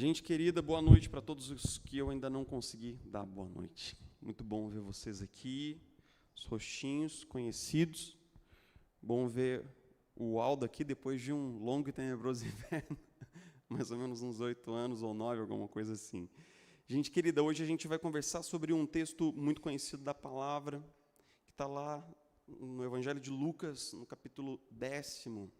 Gente querida, boa noite para todos os que eu ainda não consegui dar boa noite. Muito bom ver vocês aqui, os rostinhos conhecidos. Bom ver o Aldo aqui depois de um longo e tenebroso inverno, mais ou menos uns 8 anos ou 9, alguma coisa assim. Gente querida, hoje a gente vai conversar sobre um texto muito conhecido da palavra, que está lá no Evangelho de Lucas, no capítulo 10º.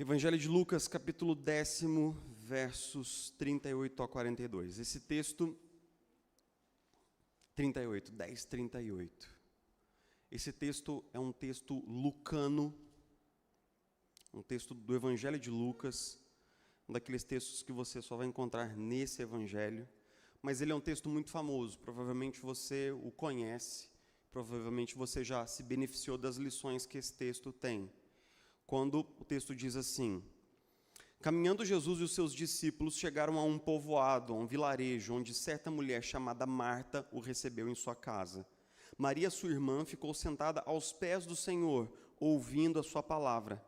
Evangelho de Lucas, capítulo 10º, versos 38 a 42. Esse texto, 10:38. Esse texto é um texto lucano, um texto do Evangelho de Lucas, um daqueles textos que você só vai encontrar nesse Evangelho, mas ele é um texto muito famoso, provavelmente você o conhece, provavelmente você já se beneficiou das lições que esse texto tem. Quando o texto diz assim: caminhando Jesus e os seus discípulos chegaram a um povoado, a um vilarejo, onde certa mulher chamada Marta o recebeu em sua casa. Maria, sua irmã, ficou sentada aos pés do Senhor, ouvindo a sua palavra.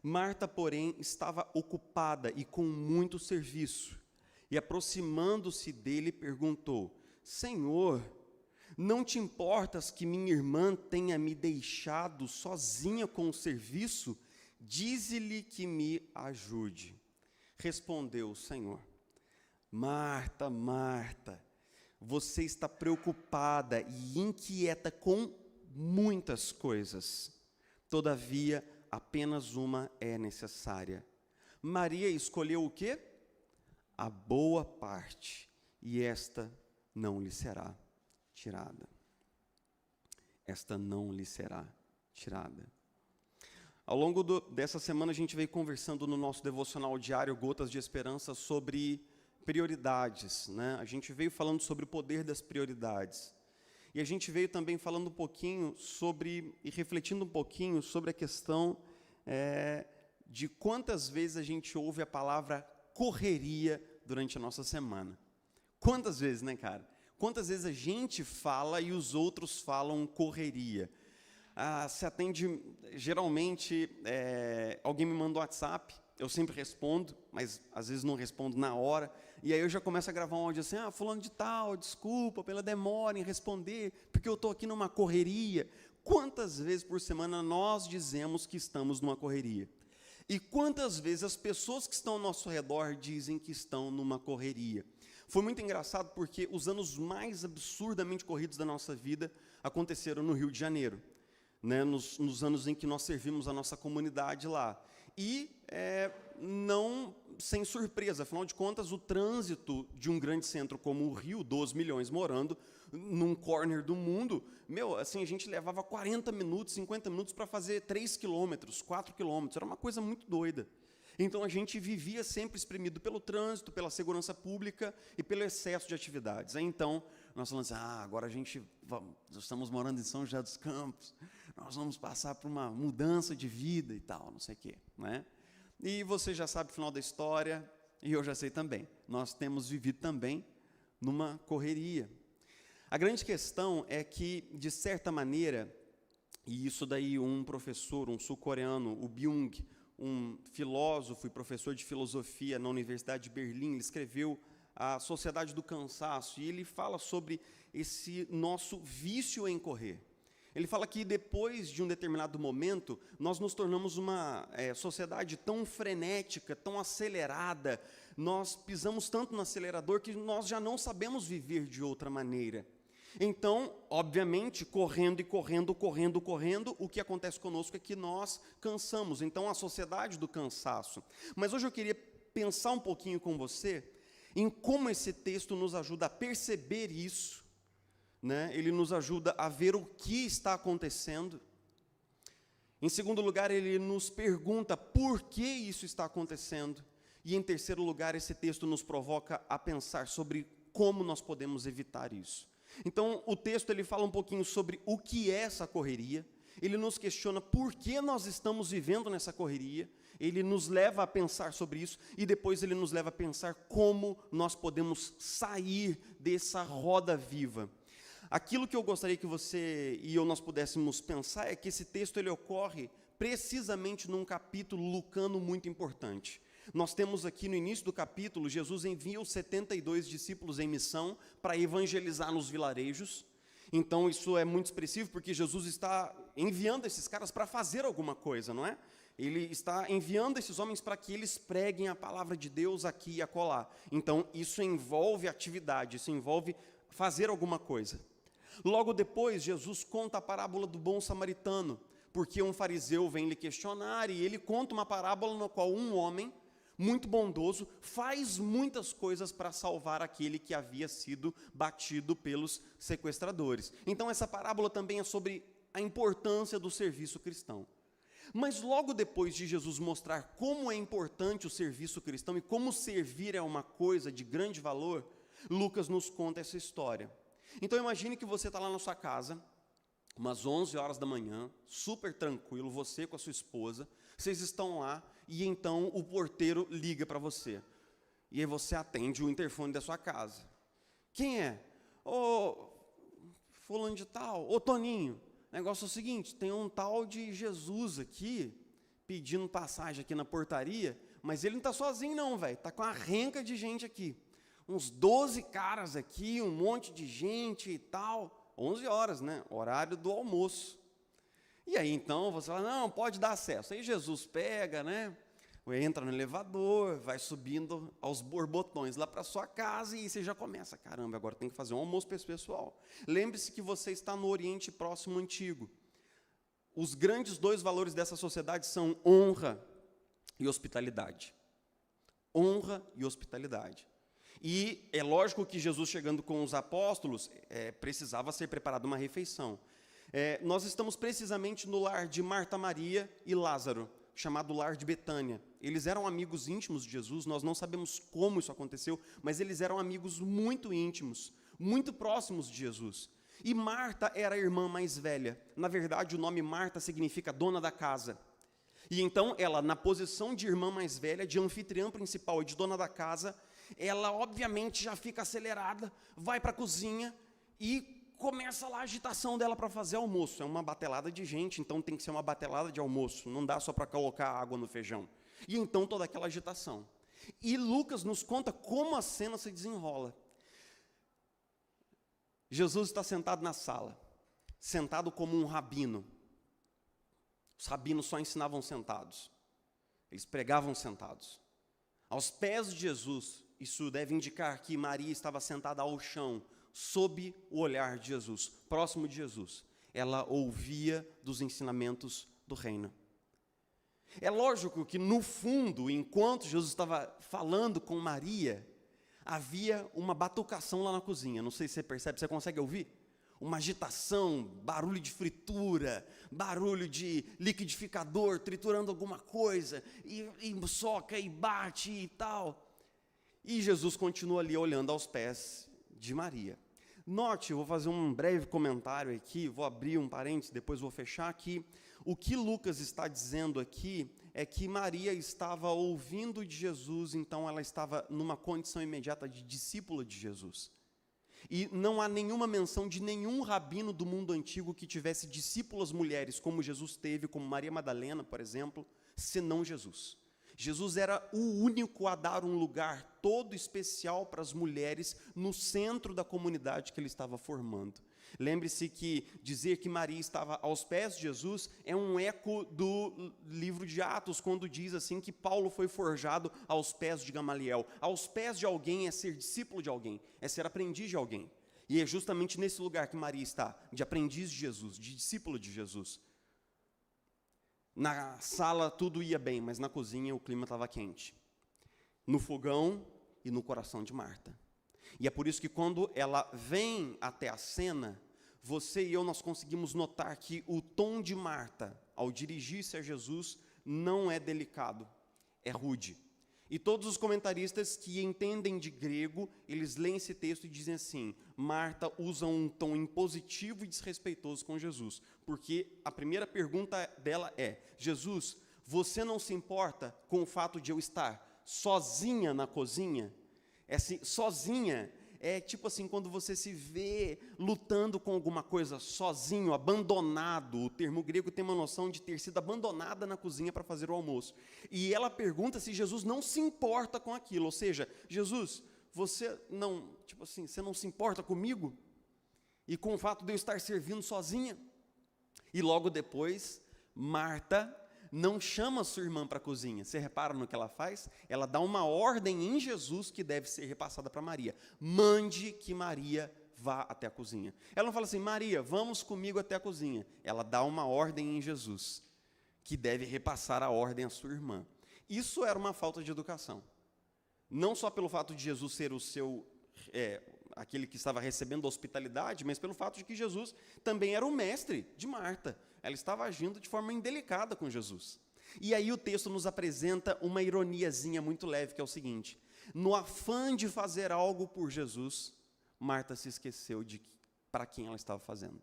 Marta, porém, estava ocupada e com muito serviço. E aproximando-se dele, perguntou: Senhor, não te importas que minha irmã tenha me deixado sozinha com o serviço? Dize-lhe que me ajude. Respondeu o Senhor: Marta, Marta, você está preocupada e inquieta com muitas coisas. Todavia, apenas uma é necessária. Maria escolheu o quê? A boa parte, e esta não lhe será tirada. Esta não lhe será tirada. Ao longo dessa semana, a gente veio conversando no nosso devocional diário, Gotas de Esperança, sobre prioridades, né? A gente veio falando sobre o poder das prioridades. E a gente veio também falando um pouquinho sobre, e refletindo um pouquinho sobre a questão de quantas vezes a gente ouve a palavra correria durante a nossa semana. Quantas vezes, né, cara? Quantas vezes a gente fala e os outros falam correria? Se atende, geralmente, alguém me manda um WhatsApp, eu sempre respondo, mas às vezes não respondo na hora, e aí eu já começo a gravar um áudio assim: fulano de tal, desculpa pela demora em responder, porque eu estou aqui numa correria. Quantas vezes por semana nós dizemos que estamos numa correria? E quantas vezes as pessoas que estão ao nosso redor dizem que estão numa correria? Foi muito engraçado porque os anos mais absurdamente corridos da nossa vida aconteceram no Rio de Janeiro, né, nos anos em que nós servimos a nossa comunidade lá. E não sem surpresa, afinal de contas, o trânsito de um grande centro como o Rio, 12 milhões morando num corner do mundo, assim, a gente levava 40 minutos, 50 minutos para fazer 3 quilômetros, 4 quilômetros, era uma coisa muito doida. Então a gente vivia sempre espremido pelo trânsito, pela segurança pública e pelo excesso de atividades. Aí, então, nós falamos assim: agora nós estamos morando em São José dos Campos, nós vamos passar por uma mudança de vida e tal, não sei o quê, né? E você já sabe o final da história, e eu já sei também. Nós temos vivido também numa correria. A grande questão é que, de certa maneira, e isso daí um professor, um sul-coreano, o Byung, um filósofo e professor de filosofia na Universidade de Berlim, ele escreveu A Sociedade do Cansaço, e ele fala sobre esse nosso vício em correr. Ele fala que depois de um determinado momento, nós nos tornamos uma sociedade tão frenética, tão acelerada, nós pisamos tanto no acelerador que nós já não sabemos viver de outra maneira. Então, obviamente, correndo, o que acontece conosco é que nós cansamos. Então, a sociedade do cansaço. Mas hoje eu queria pensar um pouquinho com você em como esse texto nos ajuda a perceber isso, né? Ele nos ajuda a ver o que está acontecendo. Em segundo lugar, ele nos pergunta por que isso está acontecendo. E em terceiro lugar, esse texto nos provoca a pensar sobre como nós podemos evitar isso. Então, o texto ele fala um pouquinho sobre o que é essa correria. Ele nos questiona por que nós estamos vivendo nessa correria. Ele nos leva a pensar sobre isso e depois ele nos leva a pensar como nós podemos sair dessa roda viva. Aquilo que eu gostaria que você e eu nós pudéssemos pensar é que esse texto ele ocorre precisamente num capítulo lucano muito importante. Nós temos aqui no início do capítulo, Jesus envia os 72 discípulos em missão para evangelizar nos vilarejos. Então isso é muito expressivo porque Jesus está enviando esses caras para fazer alguma coisa, não é? Ele está enviando esses homens para que eles preguem a palavra de Deus aqui e acolá. Então isso envolve atividade, isso envolve fazer alguma coisa. Logo depois, Jesus conta a parábola do bom samaritano, porque um fariseu vem lhe questionar e ele conta uma parábola na qual um homem muito bondoso faz muitas coisas para salvar aquele que havia sido batido pelos sequestradores. Então essa parábola também é sobre a importância do serviço cristão. Mas logo depois de Jesus mostrar como é importante o serviço cristão e como servir é uma coisa de grande valor, Lucas nos conta essa história. Então imagine que você está lá na sua casa, umas 11 horas da manhã, super tranquilo, você com a sua esposa, vocês estão lá e então o porteiro liga para você. E aí você atende o interfone da sua casa. Quem é? Ô, fulano de tal, ô Toninho. O negócio é o seguinte, tem um tal de Jesus aqui, pedindo passagem aqui na portaria, mas ele não está sozinho não, velho, está com uma renca de gente aqui. Uns 12 caras aqui, um monte de gente e tal. 11 horas, né? Horário do almoço. E aí, então, você fala, não, pode dar acesso. Aí Jesus pega, né? Entra no elevador, vai subindo aos borbotões lá para sua casa e você já começa, caramba, agora tem que fazer um almoço para esse pessoal. Lembre-se que você está no Oriente Próximo Antigo. Os grandes dois valores dessa sociedade são honra e hospitalidade. Honra e hospitalidade. E é lógico que Jesus, chegando com os apóstolos, precisava ser preparada uma refeição. Nós estamos precisamente no lar de Marta, Maria e Lázaro, chamado lar de Betânia. Eles eram amigos íntimos de Jesus, nós não sabemos como isso aconteceu, mas eles eram amigos muito íntimos, muito próximos de Jesus. E Marta era a irmã mais velha. Na verdade, o nome Marta significa dona da casa. E então, ela, na posição de irmã mais velha, de anfitriã principal e de dona da casa, ela obviamente já fica acelerada, vai para a cozinha e começa lá a agitação dela para fazer almoço. É uma batelada de gente, então tem que ser uma batelada de almoço, não dá só para colocar água no feijão. E então toda aquela agitação. E Lucas nos conta como a cena se desenrola. Jesus está sentado na sala, sentado como um rabino. Os rabinos só ensinavam sentados, eles pregavam sentados. Aos pés de Jesus, isso deve indicar que Maria estava sentada ao chão, sob o olhar de Jesus, próximo de Jesus. Ela ouvia dos ensinamentos do reino. É lógico que no fundo, enquanto Jesus estava falando com Maria, havia uma batucação lá na cozinha. Não sei se você percebe, você consegue ouvir? Uma agitação, barulho de fritura, barulho de liquidificador, triturando alguma coisa, e soca e bate e tal. E Jesus continua ali olhando aos pés de Maria. Note, eu vou fazer um breve comentário aqui, vou abrir um parênteses, depois vou fechar aqui. O que Lucas está dizendo aqui é que Maria estava ouvindo de Jesus, então ela estava numa condição imediata de discípula de Jesus. E não há nenhuma menção de nenhum rabino do mundo antigo que tivesse discípulas mulheres, como Jesus teve, como Maria Madalena, por exemplo, senão Jesus. Jesus era o único a dar um lugar todo especial para as mulheres no centro da comunidade que ele estava formando. Lembre-se que dizer que Maria estava aos pés de Jesus é um eco do livro de Atos, quando diz assim que Paulo foi forjado aos pés de Gamaliel. Aos pés de alguém é ser discípulo de alguém, é ser aprendiz de alguém. E é justamente nesse lugar que Maria está, de aprendiz de Jesus, de discípulo de Jesus. Na sala tudo ia bem, mas na cozinha o clima estava quente. No fogão e no coração de Marta. E é por isso que quando ela vem até a cena, você e eu, nós conseguimos notar que o tom de Marta, ao dirigir-se a Jesus, não é delicado, é rude. E todos os comentaristas que entendem de grego, eles leem esse texto e dizem assim: Marta usa um tom impositivo e desrespeitoso com Jesus, porque a primeira pergunta dela é: Jesus, você não se importa com o fato de eu estar sozinha na cozinha? Sozinha é tipo assim, quando você se vê lutando com alguma coisa sozinho, abandonado. O termo grego tem uma noção de ter sido abandonada na cozinha para fazer o almoço. E ela pergunta se Jesus não se importa com aquilo. Ou seja, Jesus, você não se importa comigo? E com o fato de eu estar servindo sozinha? E logo depois, Marta não chama sua irmã para a cozinha. Você repara no que ela faz? Ela dá uma ordem em Jesus que deve ser repassada para Maria. Mande que Maria vá até a cozinha. Ela não fala assim: Maria, vamos comigo até a cozinha. Ela dá uma ordem em Jesus, que deve repassar a ordem à sua irmã. Isso era uma falta de educação. Não só pelo fato de Jesus ser aquele que estava recebendo a hospitalidade, mas pelo fato de que Jesus também era o mestre de Marta. Ela estava agindo de forma indelicada com Jesus. E aí o texto nos apresenta uma ironiazinha muito leve, que é o seguinte: no afã de fazer algo por Jesus, Marta se esqueceu de para quem ela estava fazendo.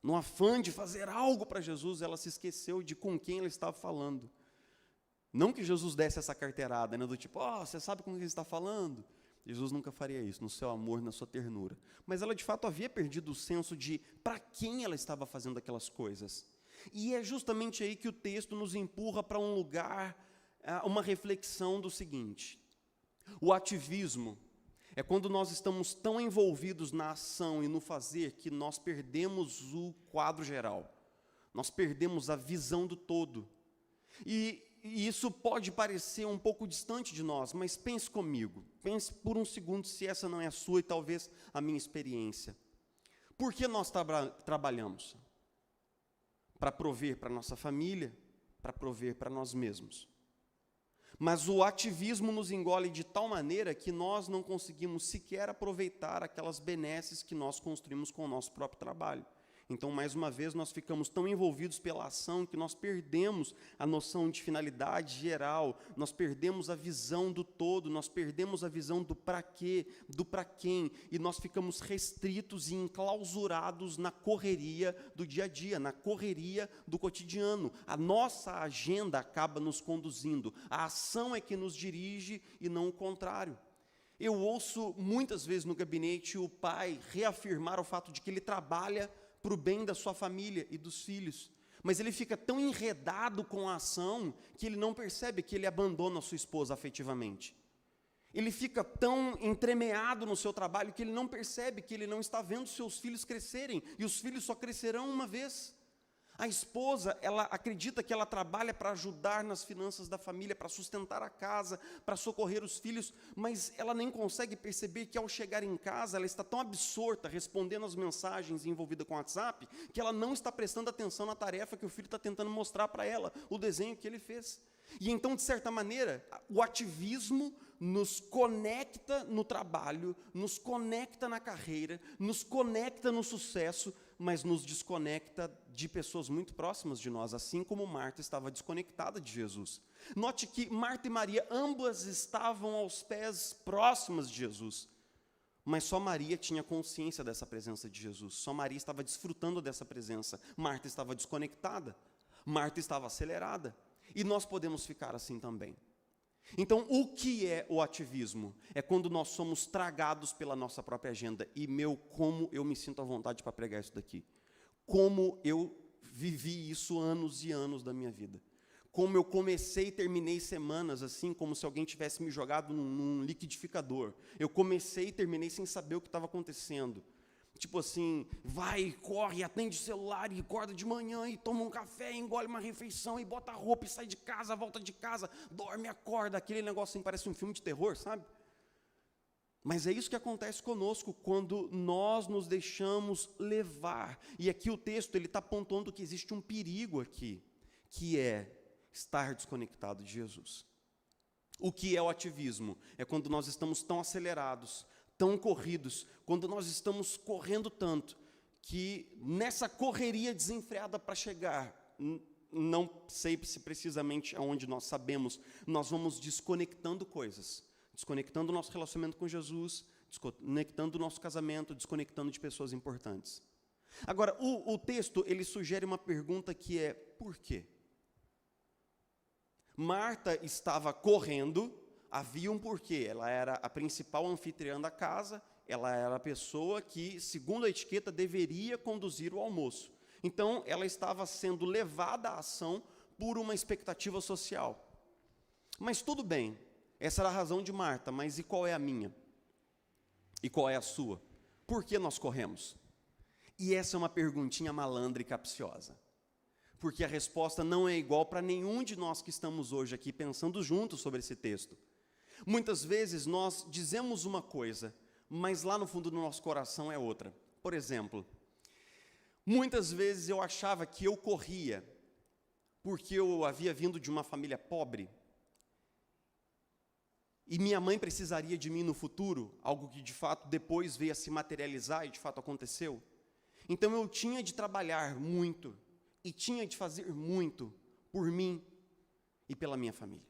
No afã de fazer algo para Jesus, ela se esqueceu de com quem ela estava falando. Não que Jesus desse essa carteirada, do tipo: você sabe com quem você está falando? Jesus nunca faria isso, no seu amor, na sua ternura. Mas ela de fato havia perdido o senso de para quem ela estava fazendo aquelas coisas. E é justamente aí que o texto nos empurra para um lugar, uma reflexão do seguinte: o ativismo é quando nós estamos tão envolvidos na ação e no fazer que nós perdemos o quadro geral, nós perdemos a visão do todo. E isso pode parecer um pouco distante de nós, mas pense comigo, pense por um segundo se essa não é a sua e talvez a minha experiência. Por que nós trabalhamos? Para prover para nossa família, para prover para nós mesmos. Mas o ativismo nos engole de tal maneira que nós não conseguimos sequer aproveitar aquelas benesses que nós construímos com o nosso próprio trabalho. Então, mais uma vez, nós ficamos tão envolvidos pela ação que nós perdemos a noção de finalidade geral, nós perdemos a visão do todo, nós perdemos a visão do para quê, do para quem, e nós ficamos restritos e enclausurados na correria do dia a dia, na correria do cotidiano. A nossa agenda acaba nos conduzindo, a ação é que nos dirige e não o contrário. Eu ouço muitas vezes no gabinete o pai reafirmar o fato de que ele trabalha para o bem da sua família e dos filhos, mas ele fica tão enredado com a ação que ele não percebe que ele abandona a sua esposa afetivamente. Ele fica tão entremeado no seu trabalho que ele não percebe que ele não está vendo seus filhos crescerem, e os filhos só crescerão uma vez. A esposa, ela acredita que ela trabalha para ajudar nas finanças da família, para sustentar a casa, para socorrer os filhos, mas ela nem consegue perceber que ao chegar em casa, ela está tão absorta respondendo as mensagens envolvida com o WhatsApp, que ela não está prestando atenção na tarefa que o filho está tentando mostrar para ela, o desenho que ele fez. E então, de certa maneira, o ativismo nos conecta no trabalho, nos conecta na carreira, nos conecta no sucesso, mas nos desconecta de pessoas muito próximas de nós, assim como Marta estava desconectada de Jesus. Note que Marta e Maria, ambas estavam aos pés próximas de Jesus, mas só Maria tinha consciência dessa presença de Jesus, só Maria estava desfrutando dessa presença. Marta estava desconectada, Marta estava acelerada, e nós podemos ficar assim também. Então, o que é o ativismo? É quando nós somos tragados pela nossa própria agenda. E como eu me sinto à vontade para pregar isso daqui. Como eu vivi isso anos e anos da minha vida. Como eu comecei e terminei semanas assim, como se alguém tivesse me jogado num liquidificador. Eu comecei e terminei sem saber o que estava acontecendo. Tipo assim, vai, corre, atende o celular e acorda de manhã e toma um café, engole uma refeição e bota a roupa e sai de casa, volta de casa, dorme, acorda, aquele negócio assim, parece um filme de terror, sabe? Mas é isso que acontece conosco quando nós nos deixamos levar. E aqui o texto está apontando que existe um perigo aqui, que é estar desconectado de Jesus. O que é o ativismo? É quando nós estamos tão acelerados, tão corridos, quando nós estamos correndo tanto, que nessa correria desenfreada para chegar, não sei se precisamente aonde nós sabemos, nós vamos desconectando coisas, desconectando o nosso relacionamento com Jesus, desconectando o nosso casamento, desconectando de pessoas importantes. Agora, o texto, ele sugere uma pergunta que é, por quê? Marta estava correndo, havia um porquê, ela era a principal anfitriã da casa, ela era a pessoa que, segundo a etiqueta, deveria conduzir o almoço. Então, ela estava sendo levada à ação por uma expectativa social. Mas tudo bem, essa era a razão de Marta, mas e qual é a minha? E qual é a sua? Por que nós corremos? E essa é uma perguntinha malandra e capciosa. Porque a resposta não é igual para nenhum de nós que estamos hoje aqui pensando juntos sobre esse texto. Muitas vezes nós dizemos uma coisa, mas lá no fundo do nosso coração é outra. Por exemplo, muitas vezes eu achava que eu corria porque eu havia vindo de uma família pobre e minha mãe precisaria de mim no futuro, algo que de fato depois veio a se materializar e de fato aconteceu. Então eu tinha de trabalhar muito e tinha de fazer muito por mim e pela minha família.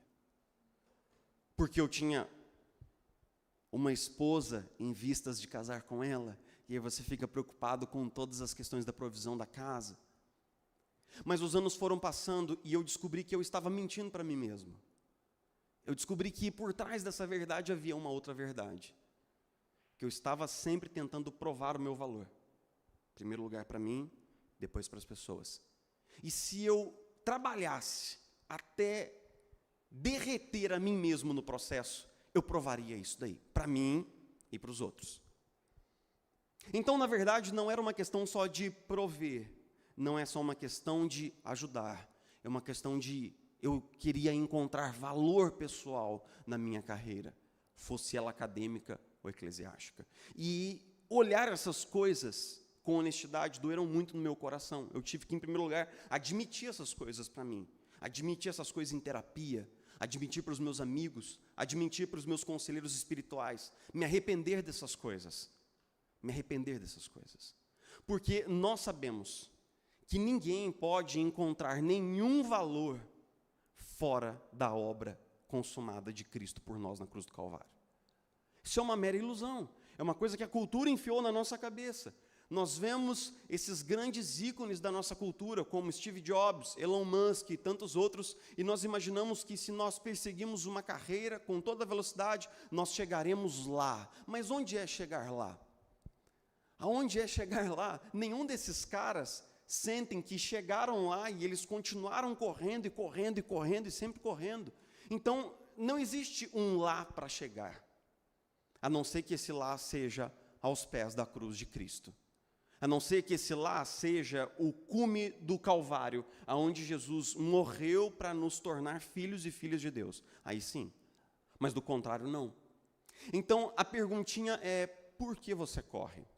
Porque eu tinha uma esposa em vistas de casar com ela, e aí você fica preocupado com todas as questões da provisão da casa. Mas os anos foram passando e eu descobri que eu estava mentindo para mim mesmo. Eu descobri que por trás dessa verdade havia uma outra verdade. Que eu estava sempre tentando provar o meu valor. Em primeiro lugar para mim, depois para as pessoas. E se eu trabalhasse até derreter a mim mesmo no processo, eu provaria isso daí, para mim e para os outros. Então, na verdade, não era uma questão só de prover, não é só uma questão de ajudar, é uma questão de eu queria encontrar valor pessoal na minha carreira, fosse ela acadêmica ou eclesiástica. E olhar essas coisas com honestidade doeram muito no meu coração. Eu tive que, em primeiro lugar, admitir essas coisas para mim, admitir essas coisas em terapia, admitir para os meus amigos, admitir para os meus conselheiros espirituais, me arrepender dessas coisas. Me arrepender dessas coisas. Porque nós sabemos que ninguém pode encontrar nenhum valor fora da obra consumada de Cristo por nós na cruz do Calvário. Isso é uma mera ilusão. É uma coisa que a cultura enfiou na nossa cabeça. Nós vemos esses grandes ícones da nossa cultura, como Steve Jobs, Elon Musk e tantos outros, e nós imaginamos que se nós perseguimos uma carreira com toda a velocidade, nós chegaremos lá. Mas onde é chegar lá? Aonde é chegar lá? Nenhum desses caras sentem que chegaram lá e eles continuaram correndo e correndo e correndo e sempre correndo. Então, não existe um lá para chegar, a não ser que esse lá seja aos pés da cruz de Cristo. A não ser que esse lá seja o cume do Calvário, aonde Jesus morreu para nos tornar filhos e filhas de Deus. Aí sim, mas do contrário não. Então, a perguntinha é, por que você corre?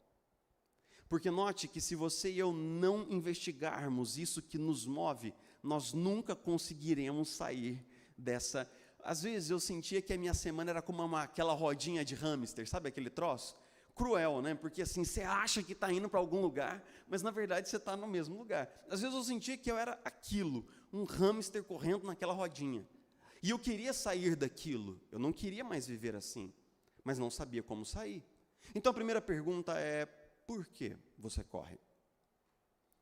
Porque note que se você e eu não investigarmos isso que nos move, nós nunca conseguiremos sair dessa... Às vezes eu sentia que a minha semana era como aquela rodinha de hamster, sabe aquele troço? Cruel, né? Porque assim, você acha que está indo para algum lugar, mas na verdade você está no mesmo lugar. Às vezes eu sentia que eu era aquilo, um hamster correndo naquela rodinha. E eu queria sair daquilo, eu não queria mais viver assim, mas não sabia como sair. Então a primeira pergunta é, por que você corre?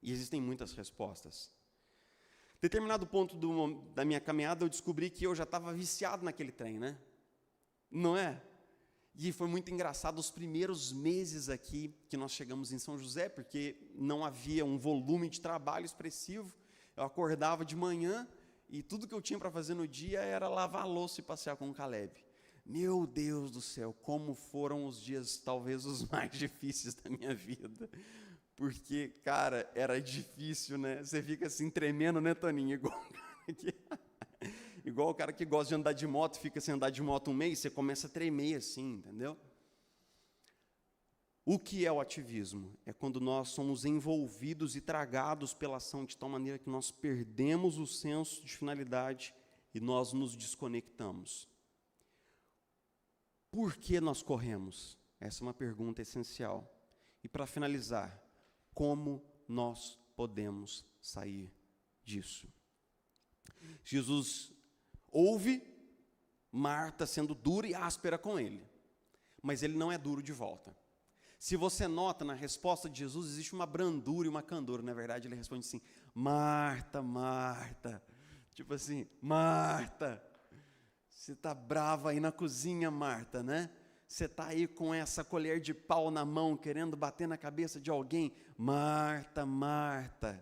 E existem muitas respostas. Em determinado ponto da minha caminhada, eu descobri que eu já estava viciado naquele trem, né? Não é? E foi muito engraçado os primeiros meses aqui que nós chegamos em São José, porque não havia um volume de trabalho expressivo. Eu acordava de manhã e tudo que eu tinha para fazer no dia era lavar a louça e passear com o Caleb. Meu Deus do céu, como foram os dias talvez os mais difíceis da minha vida. Porque, cara, era difícil, né? Você fica assim tremendo, né, Toninho? Igual o cara que gosta de andar de moto, fica sem andar de moto um mês, você começa a tremer assim, entendeu? O que é o ativismo? É quando nós somos envolvidos e tragados pela ação de tal maneira que nós perdemos o senso de finalidade e nós nos desconectamos. Por que nós corremos? Essa é uma pergunta essencial. E para finalizar, como nós podemos sair disso? Jesus ouve Marta sendo dura e áspera com ele, mas ele não é duro de volta. Se você nota, na resposta de Jesus existe uma brandura e uma candura. Na verdade, ele responde assim: Marta, Marta. Tipo assim, Marta, você está brava aí na cozinha, Marta, né? Você está aí com essa colher de pau na mão, querendo bater na cabeça de alguém. Marta, Marta,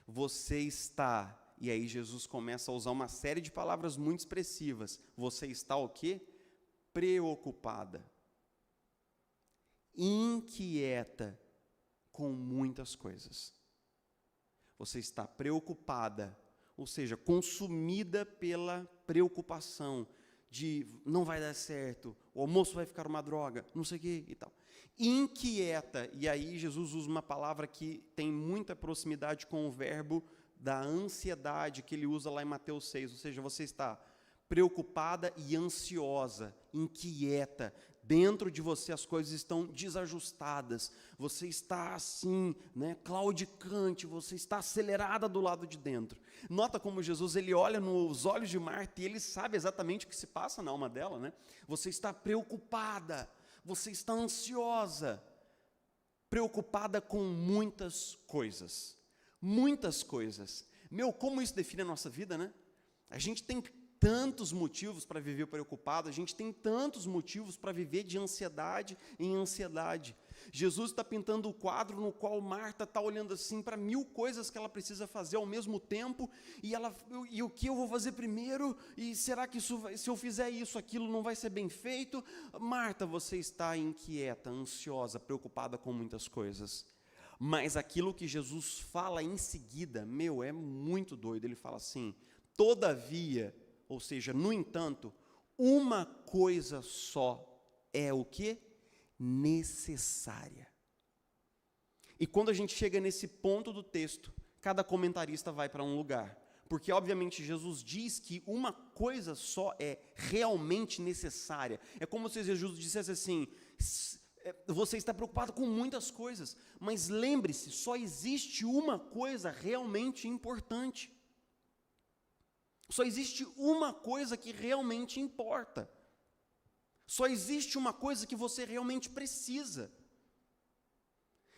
você está... E aí Jesus começa a usar uma série de palavras muito expressivas. Você está o quê? Preocupada, inquieta com muitas coisas. Você está preocupada, ou seja, consumida pela preocupação de não vai dar certo, o almoço vai ficar uma droga, não sei o que e tal. Inquieta, e aí Jesus usa uma palavra que tem muita proximidade com o verbo da ansiedade que ele usa lá em Mateus 6, ou seja, você está preocupada e ansiosa, inquieta, dentro de você as coisas estão desajustadas, você está assim, né, claudicante, você está acelerada do lado de dentro. Nota como Jesus, ele olha nos olhos de Marta e ele sabe exatamente o que se passa na alma dela, né? Você está preocupada, você está ansiosa, preocupada com muitas coisas. Muitas coisas. Como isso define a nossa vida, né? A gente tem tantos motivos para viver preocupado, a gente tem tantos motivos para viver de ansiedade em ansiedade. Jesus está pintando o quadro no qual Marta está olhando assim para 1000 coisas que ela precisa fazer ao mesmo tempo, e o que eu vou fazer primeiro, e será que se eu fizer isso, aquilo não vai ser bem feito? Marta, você está inquieta, ansiosa, preocupada com muitas coisas. Mas aquilo que Jesus fala em seguida, é muito doido. Ele fala assim: todavia, ou seja, no entanto, uma coisa só é o quê? Necessária. E quando a gente chega nesse ponto do texto, cada comentarista vai para um lugar. Porque, obviamente, Jesus diz que uma coisa só é realmente necessária. É como se Jesus dissesse assim: você está preocupado com muitas coisas, mas lembre-se, só existe uma coisa realmente importante. Só existe uma coisa que realmente importa. Só existe uma coisa que você realmente precisa.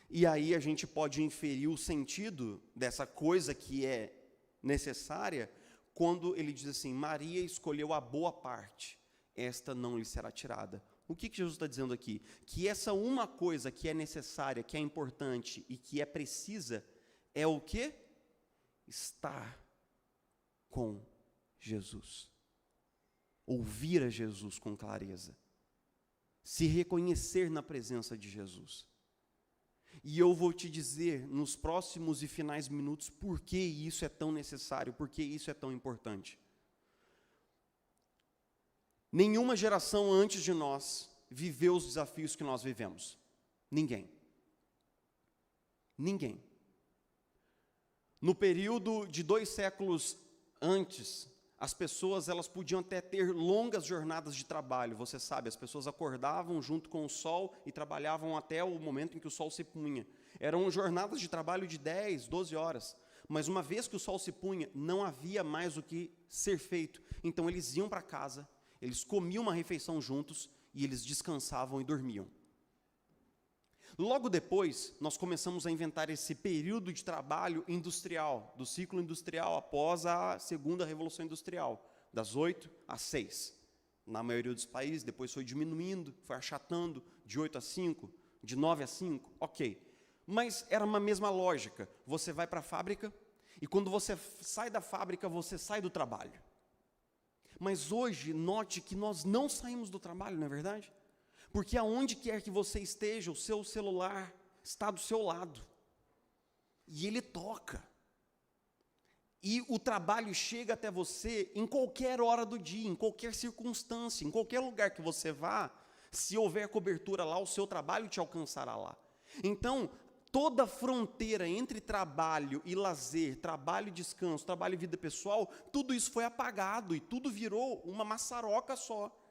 E aí a gente pode inferir o sentido dessa coisa que é necessária, quando ele diz assim: Maria escolheu a boa parte, esta não lhe será tirada. O que Jesus está dizendo aqui? Que essa uma coisa que é necessária, que é importante e que é precisa, é o quê? Estar com Jesus. Ouvir a Jesus com clareza. Se reconhecer na presença de Jesus. E eu vou te dizer, nos próximos e finais minutos, por que isso é tão necessário, por que isso é tão importante. Nenhuma geração antes de nós viveu os desafios que nós vivemos. Ninguém. Ninguém. No período de 2 séculos antes, as pessoas elas podiam até ter longas jornadas de trabalho. Você sabe, as pessoas acordavam junto com o sol e trabalhavam até o momento em que o sol se punha. Eram jornadas de trabalho de 10, 12 horas. Mas uma vez que o sol se punha, não havia mais o que ser feito. Então eles iam para casa, eles comiam uma refeição juntos e eles descansavam e dormiam. Logo depois, nós começamos a inventar esse período de trabalho industrial, do ciclo industrial após a segunda Revolução Industrial, das 8 às 6. Na maioria dos países, depois foi diminuindo, foi achatando, de 8 a 5, de 9 a 5, ok. Mas era uma mesma lógica. Você vai para a fábrica e quando você sai da fábrica, você sai do trabalho. Mas hoje, note que nós não saímos do trabalho, não é verdade? Porque aonde quer que você esteja, o seu celular está do seu lado. E ele toca. E o trabalho chega até você em qualquer hora do dia, em qualquer circunstância, em qualquer lugar que você vá, se houver cobertura lá, o seu trabalho te alcançará lá. Então, toda fronteira entre trabalho e lazer, trabalho e descanso, trabalho e vida pessoal, tudo isso foi apagado e tudo virou uma maçaroca só.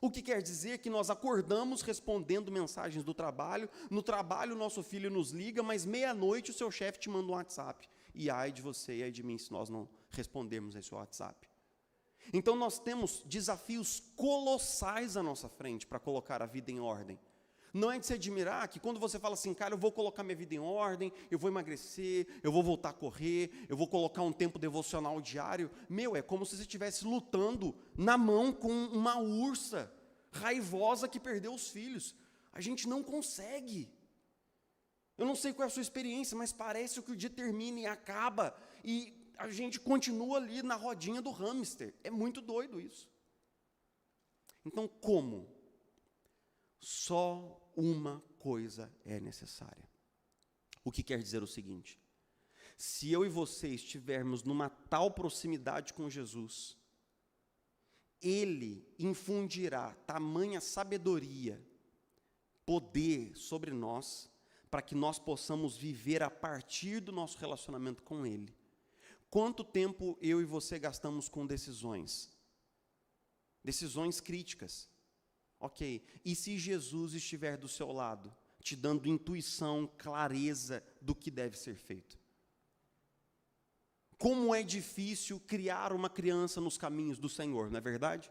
O que quer dizer que nós acordamos respondendo mensagens do trabalho, no trabalho o nosso filho nos liga, mas meia-noite o seu chefe te manda um WhatsApp. E ai de você e ai de mim se nós não respondermos esse WhatsApp. Então nós temos desafios colossais à nossa frente para colocar a vida em ordem. Não é de se admirar que quando você fala assim, cara, eu vou colocar minha vida em ordem, eu vou emagrecer, eu vou voltar a correr, eu vou colocar um tempo devocional diário. É como se você estivesse lutando na mão com uma ursa raivosa que perdeu os filhos. A gente não consegue. Eu não sei qual é a sua experiência, mas parece que o dia termina e acaba, e a gente continua ali na rodinha do hamster. É muito doido isso. Então, como? Só uma coisa é necessária. O que quer dizer o seguinte: se eu e você estivermos numa tal proximidade com Jesus, Ele infundirá tamanha sabedoria, poder sobre nós, para que nós possamos viver a partir do nosso relacionamento com Ele. Quanto tempo eu e você gastamos com decisões? Decisões críticas. Ok, e se Jesus estiver do seu lado, te dando intuição, clareza do que deve ser feito? Como é difícil criar uma criança nos caminhos do Senhor, não é verdade?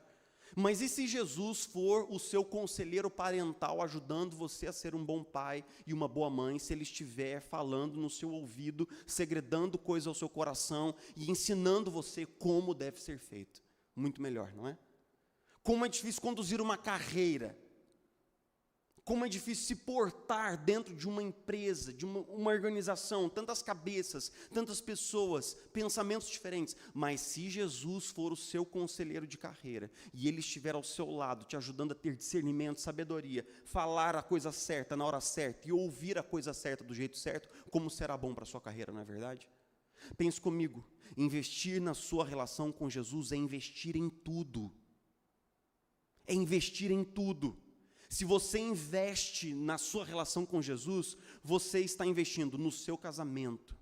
Mas e se Jesus for o seu conselheiro parental, ajudando você a ser um bom pai e uma boa mãe, se Ele estiver falando no seu ouvido, segredando coisas ao seu coração e ensinando você como deve ser feito? Muito melhor, não é? Como é difícil conduzir uma carreira, como é difícil se portar dentro de uma empresa, de uma organização, tantas cabeças, tantas pessoas, pensamentos diferentes, mas se Jesus for o seu conselheiro de carreira, e Ele estiver ao seu lado, te ajudando a ter discernimento, sabedoria, falar a coisa certa na hora certa, e ouvir a coisa certa do jeito certo, como será bom para a sua carreira, não é verdade? Pense comigo, investir na sua relação com Jesus é investir em tudo. É investir em tudo. Se você investe na sua relação com Jesus, você está investindo no seu casamento,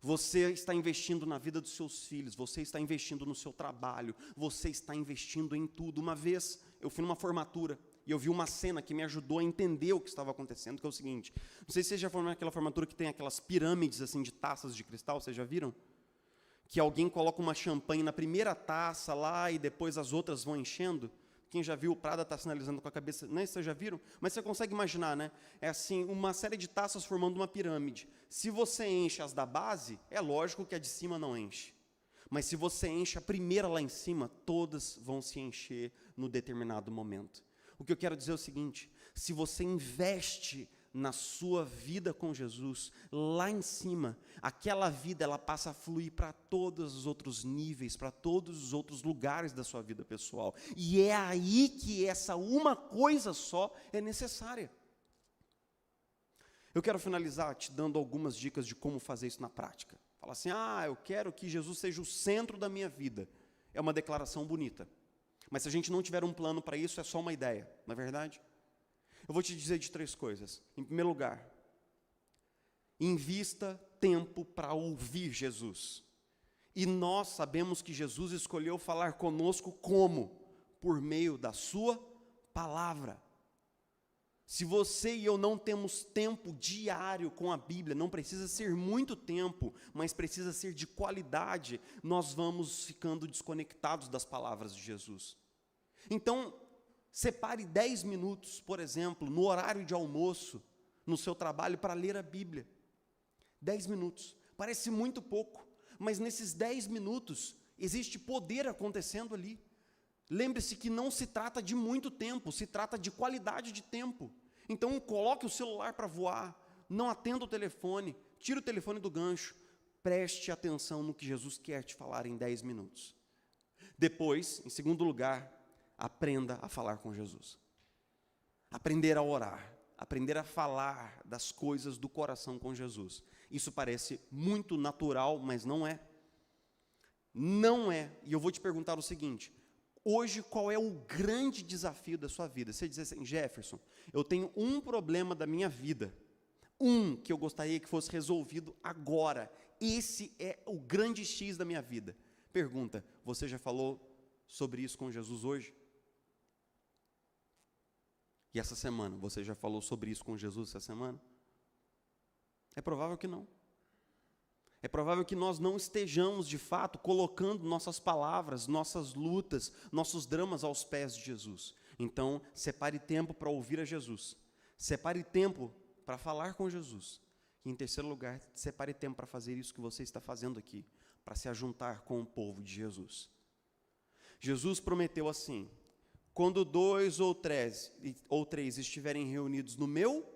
você está investindo na vida dos seus filhos, você está investindo no seu trabalho, você está investindo em tudo. Uma vez, eu fui numa formatura, e eu vi uma cena que me ajudou a entender o que estava acontecendo, que é o seguinte: não sei se vocês já foram naquela formatura que tem aquelas pirâmides assim de taças de cristal, vocês já viram? Que alguém coloca uma champanhe na primeira taça lá e depois as outras vão enchendo. Quem já viu, o Prada está sinalizando com a cabeça, né? Vocês já viram? Mas você consegue imaginar, né? É assim, uma série de taças formando uma pirâmide. Se você enche as da base, é lógico que a de cima não enche. Mas se você enche a primeira lá em cima, todas vão se encher no determinado momento. O que eu quero dizer é o seguinte: se você investe na sua vida com Jesus, lá em cima, aquela vida ela passa a fluir para todos os outros níveis, para todos os outros lugares da sua vida pessoal. E é aí que essa uma coisa só é necessária. Eu quero finalizar te dando algumas dicas de como fazer isso na prática. Fala assim: eu quero que Jesus seja o centro da minha vida. É uma declaração bonita. Mas se a gente não tiver um plano para isso, é só uma ideia, não é verdade? Eu vou te dizer de 3 coisas. Em primeiro lugar, invista tempo para ouvir Jesus. E nós sabemos que Jesus escolheu falar conosco como? Por meio da sua palavra. Se você e eu não temos tempo diário com a Bíblia, não precisa ser muito tempo, mas precisa ser de qualidade, nós vamos ficando desconectados das palavras de Jesus. Então, separe 10 minutos, por exemplo, no horário de almoço, no seu trabalho, para ler a Bíblia. 10 minutos. Parece muito pouco, mas nesses 10 minutos, existe poder acontecendo ali. Lembre-se que não se trata de muito tempo, se trata de qualidade de tempo. Então, coloque o celular para voar, não atenda o telefone, tire o telefone do gancho, preste atenção no que Jesus quer te falar em 10 minutos. Depois, em segundo lugar, aprenda a falar com Jesus. Aprender a orar, aprender a falar das coisas do coração com Jesus. Isso parece muito natural, mas não é. Não é. E eu vou te perguntar o seguinte: hoje qual é o grande desafio da sua vida? Você diz assim: Jefferson, eu tenho um problema da minha vida, que eu gostaria que fosse resolvido agora. Esse é o grande X da minha vida. Pergunta: você já falou sobre isso com Jesus hoje? E essa semana, você já falou sobre isso com Jesus essa semana? É provável que não. É provável que nós não estejamos, de fato, colocando nossas palavras, nossas lutas, nossos dramas aos pés de Jesus. Então, separe tempo para ouvir a Jesus. Separe tempo para falar com Jesus. E, em terceiro lugar, separe tempo para fazer isso que você está fazendo aqui, para se ajuntar com o povo de Jesus. Jesus prometeu assim: quando 2 ou 3 estiverem reunidos no meu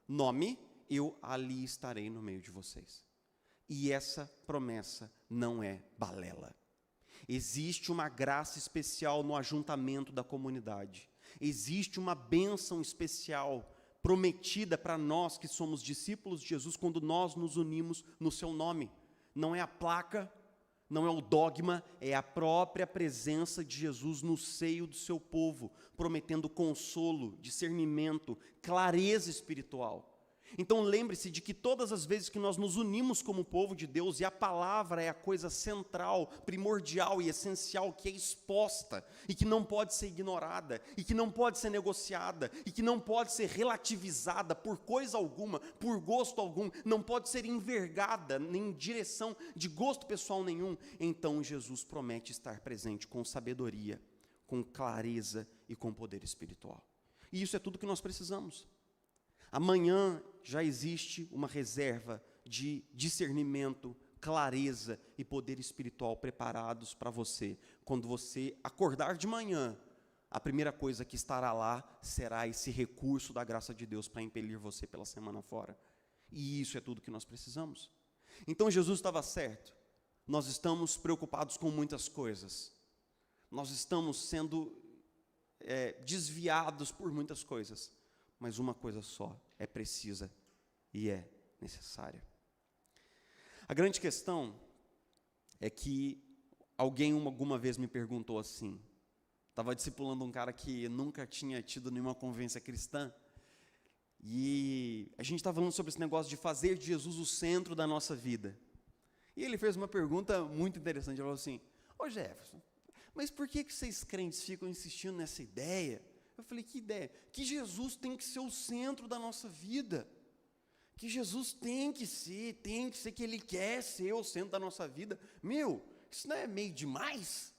nome, eu ali estarei no meio de vocês. E essa promessa não é balela. Existe uma graça especial no ajuntamento da comunidade. Existe uma bênção especial prometida para nós que somos discípulos de Jesus quando nós nos unimos no seu nome. Não é a placa, não é o dogma, é a própria presença de Jesus no seio do seu povo, prometendo consolo, discernimento, clareza espiritual. Então lembre-se de que todas as vezes que nós nos unimos como povo de Deus, e a palavra é a coisa central, primordial e essencial que é exposta, e que não pode ser ignorada, e que não pode ser negociada, e que não pode ser relativizada por coisa alguma, por gosto algum, não pode ser envergada em direção de gosto pessoal nenhum, então Jesus promete estar presente com sabedoria, com clareza e com poder espiritual. E isso é tudo que nós precisamos. Amanhã já existe uma reserva de discernimento, clareza e poder espiritual preparados para você. Quando você acordar de manhã, a primeira coisa que estará lá será esse recurso da graça de Deus para impelir você pela semana fora. E isso é tudo que nós precisamos. Então Jesus estava certo. Nós estamos preocupados com muitas coisas. Nós estamos sendo desviados por muitas coisas. Mas uma coisa só é precisa e é necessária. A grande questão é que alguém alguma vez me perguntou assim, estava discipulando um cara que nunca tinha tido nenhuma convivência cristã, e a gente estava falando sobre esse negócio de fazer de Jesus o centro da nossa vida. E ele fez uma pergunta muito interessante, ele falou assim: ô Jefferson, mas por que vocês crentes ficam insistindo nessa ideia? Eu falei: que ideia? Que Jesus tem que ser o centro da nossa vida. Que Jesus tem que ser que Ele quer ser o centro da nossa vida. Meu, isso não é meio demais?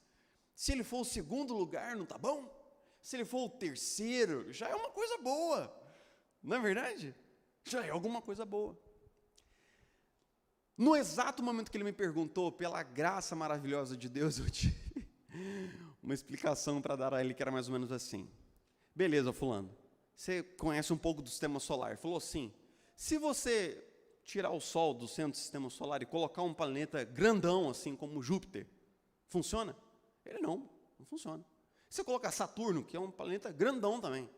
Se Ele for o segundo lugar, não está bom? Se Ele for o terceiro, já é uma coisa boa. Não é verdade? Já é alguma coisa boa. No exato momento que ele me perguntou, pela graça maravilhosa de Deus, eu tive uma explicação para dar a ele que era mais ou menos assim: beleza, fulano, você conhece um pouco do sistema solar. Ele falou assim: se você tirar o Sol do centro do sistema solar e colocar um planeta grandão, assim como Júpiter, funciona? Ele: não funciona. Se você colocar Saturno, que é um planeta grandão também,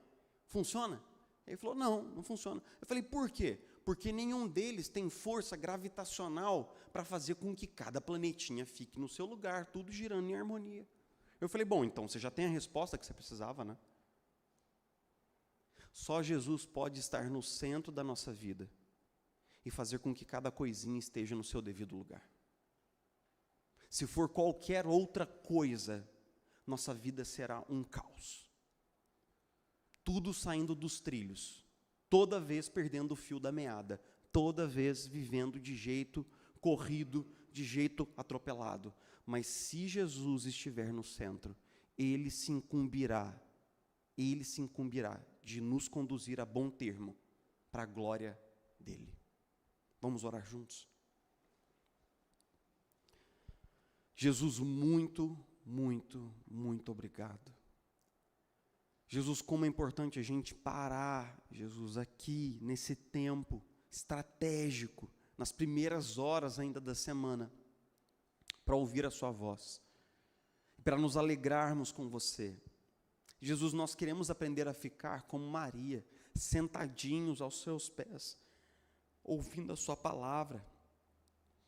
funciona? Ele falou: não funciona. Eu falei: por quê? Porque nenhum deles tem força gravitacional para fazer com que cada planetinha fique no seu lugar, tudo girando em harmonia. Eu falei: bom, então você já tem a resposta que você precisava, né? Só Jesus pode estar no centro da nossa vida e fazer com que cada coisinha esteja no seu devido lugar. Se for qualquer outra coisa, nossa vida será um caos. Tudo saindo dos trilhos, toda vez perdendo o fio da meada, toda vez vivendo de jeito corrido, de jeito atropelado. Mas se Jesus estiver no centro, Ele se incumbirá de nos conduzir a bom termo, para a glória dEle. Vamos orar juntos? Jesus, muito, muito, muito obrigado. Jesus, como é importante a gente parar, Jesus, aqui, nesse tempo estratégico, nas primeiras horas ainda da semana, para ouvir a sua voz, para nos alegrarmos com você. Jesus, nós queremos aprender a ficar como Maria, sentadinhos aos seus pés, ouvindo a sua palavra,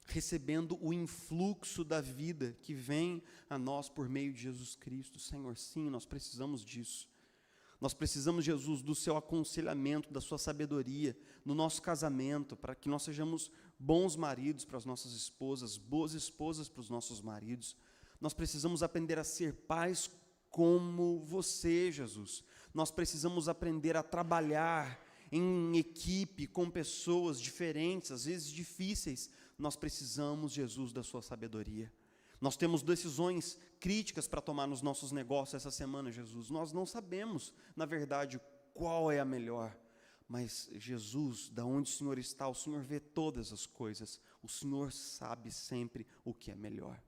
recebendo o influxo da vida que vem a nós por meio de Jesus Cristo. Senhor, sim, nós precisamos disso. Nós precisamos, Jesus, do seu aconselhamento, da sua sabedoria no nosso casamento, para que nós sejamos bons maridos para as nossas esposas, boas esposas para os nossos maridos. Nós precisamos aprender a ser pais como você, Jesus. nós precisamos aprender a trabalhar em equipe, com pessoas diferentes, às vezes difíceis. Nós precisamos, Jesus, da sua sabedoria. Nós temos decisões críticas para tomar nos nossos negócios essa semana, Jesus. Nós não sabemos, na verdade, qual é a melhor. Mas, Jesus, da onde o Senhor está, o Senhor vê todas as coisas. O Senhor sabe sempre o que é melhor.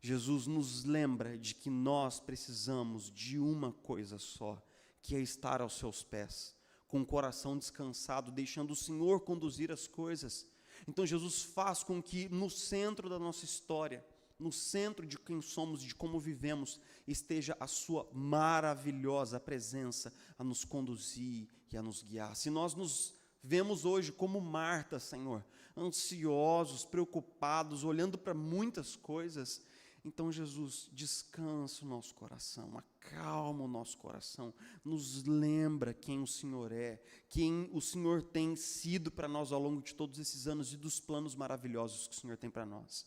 Jesus nos lembra de que nós precisamos de uma coisa só, que é estar aos seus pés, com o coração descansado, deixando o Senhor conduzir as coisas. Então, Jesus faz com que no centro da nossa história, no centro de quem somos, de como vivemos, esteja a sua maravilhosa presença a nos conduzir e a nos guiar. Se nós nos vemos hoje como Marta, Senhor, ansiosos, preocupados, olhando para muitas coisas, então, Jesus, descansa o nosso coração, acalma o nosso coração, nos lembra quem o Senhor é, quem o Senhor tem sido para nós ao longo de todos esses anos e dos planos maravilhosos que o Senhor tem para nós.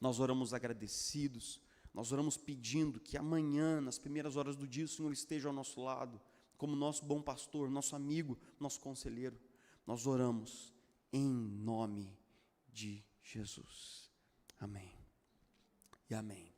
Nós oramos agradecidos, nós oramos pedindo que amanhã, nas primeiras horas do dia, o Senhor esteja ao nosso lado, como nosso bom pastor, nosso amigo, nosso conselheiro. Nós oramos em nome de Jesus. Amém. E amém.